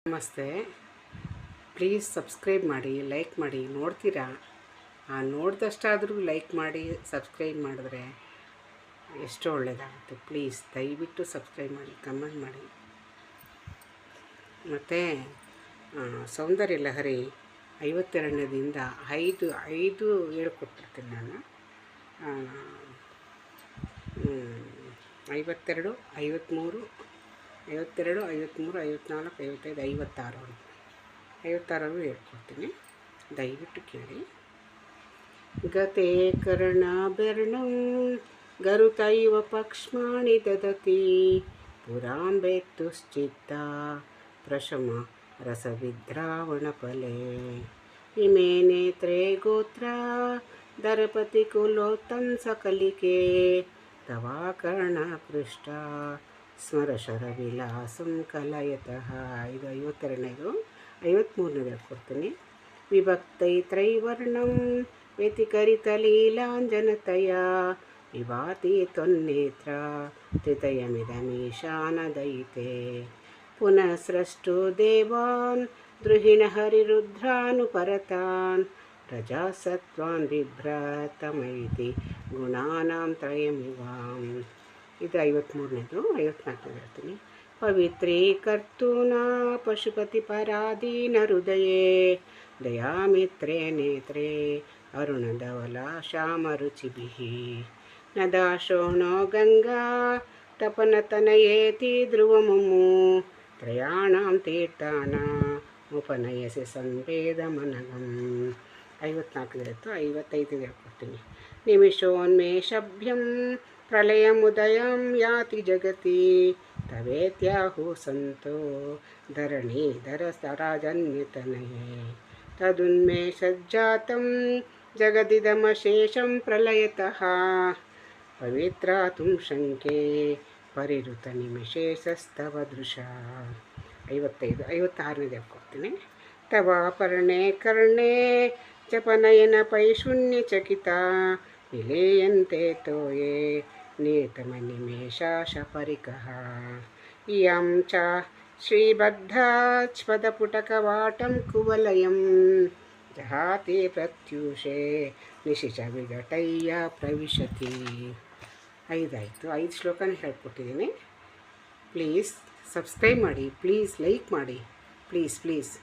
ನಮಸ್ತೆ. Please subscribe ಮಾಡಿ, like ಮಾಡಿ. ನೋಡ್ತೀರಾ? ನೋಡಿದಷ್ಟಾದರೂ ಲೈಕ್ ಮಾಡಿ, ಸಬ್ಸ್ಕ್ರೈಬ್ ಮಾಡಿದ್ರೆ ಎಷ್ಟು ಒಳ್ಳೆಯದಾಗುತ್ತೆ. ಪ್ಲೀಸ್ ದಯವಿಟ್ಟು ಸಬ್ಸ್ಕ್ರೈಬ್ ಮಾಡಿ, ಕಮೆಂಟ್ ಮಾಡಿ. ಮತ್ತು ಸೌಂದರ್ಯ ಲಹರಿ 52ನೇದಿಂದ ಐದು ಹೇಳ್ಕೊಟ್ಟಿರ್ತೀನಿ ನಾನು. 52, 53, 54, 55, 56 ಹೇಳ್ಕೊಡ್ತೀನಿ. ದಯವಿಟ್ಟು ಕೇಳಿ. ಗತೆ ಕರ್ಣಾಭರಣಂ ಗರುತೈವ ಪಕ್ಷ್ಮಾಣಿ ದದತಿ ಪುರಾಂಬೇತ್ತುಶ್ಚಿತ್ತ ಪ್ರಶಮ ರಸವಿದ್ರಾವಣಫಲೆ ಇಮೇ ನೇತ್ರೇ ಗೋತ್ರ ದರಪತಿ ಕುಲೋತ್ತಂಸಕಲಿಕೆ ತವಾ ಕರ್ಣಾಕೃಷ್ಟ ಸ್ಮರಶರವಿಲಾಸಂ ಕಲಯತಃ. ಇದು 52ನೇದು. 53ನೇದು ಹೇಳ್ಕೊಡ್ತೀನಿ. ವಿಭಕ್ತೈತ್ರೈವರ್ಣಂ ವ್ಯತಿಕರಿತಲೀಲಾಂಜನತಯ ವಿಭಾತಿ ತ್ವನ್ನೇತ್ರ ತ್ರಿತಯಮಿದಮೀಶಾನದಯಿತೆ ಪುನಃ ಸ್ರಷ್ಟು ದೇವಾನ್ ದ್ರುಹಿಣ ಹರಿರುದ್ರಾನುಪರತಾನ್ ರಜಾಸತ್ವಾನ್ ಬಿಭ್ರತಮೈತಿ ಗುಣಾನಾಂ ತ್ರಯಮಿವಾಂ. ಇದು 53ನೇದು. 54ನೇದು ಹೇಳ್ತೀನಿ. ಪವಿತ್ರೀಕರ್ತೂನಾ ಪಶುಪತಿ ಪರಾಧೀನ ಹೃದಯೇ ದಯಾಮಿತ್ರೇ ನೇತ್ರೇ ಅರುಣಧವಲ ಶ್ಯಾಮರುಚಿಭಿಃ ನದಾಶೋಣೋ ಗಂಗಾ ತಪನತನಯೇತಿ ಧ್ರುವಮುಮು ತ್ರಯಾಣಾಂ ತೀರ್ಥಾನಾಮುಪನಯಸಿ ಸಂವೇದಮನಗಂ. 54ನೇದು. 55 ಹೇಳ್ಕೊಡ್ತೀನಿ. ನಿಮಿಷೋನ್ಮೇಷಭ್ಯಂ ಪ್ರಳಯಮುದಯಂ ಯಾತಿ ಜಗತಿ ತವೇತ್ಯಾಹು ಸಂತೋ ಧರಣೀಧರರಾಜನ್ಯತನಯೇ ತದುನ್ಮೇಷಜ್ಜಾತಂ ಜಗದಿದಮಶೇಷಂ ಪ್ರಲಯತಃ ಪವಿತ್ರಾತುಂ ಶಂಕೆ ಪರಿಋತ ನಿಮಿಷೇಸಸ್ತವ ದೃಶ. 55. 56ನೇದು ಹೇಳ್ಕೊಡ್ತೀನಿ. ತವಾಪರ್ಣೆ ಕರ್ಣೆ ಜಪನಯನ ಪೈಶೂನ್ಯಚಕಿತ ವಿಲೇಯಂತೆ ತೋಯೇ ನೇತಮನಿಮೇಷಾಶಪರಿಕಃ ಇಯಂ ಚ ಶ್ರೀಬದ್ಧಾಚ್ಪದಪುಟಕವಾಟಂ ಕುವಲಯಂ ಜಹಾತಿ ಪ್ರತ್ಯೂಷೆ ನಿಶಿಚ ವಿಘಟಯ್ಯ ಪ್ರವಿಶತಿ. 5 ಆಯಿತು. 5 ಶ್ಲೋಕನ ಹೇಳ್ಕೊಟ್ಟಿದ್ದೀನಿ. ಪ್ಲೀಸ್ ಸಬ್ಸ್ಕ್ರೈಬ್ ಮಾಡಿ, ಪ್ಲೀಸ್ ಲೈಕ್ ಮಾಡಿ, ಪ್ಲೀಸ್.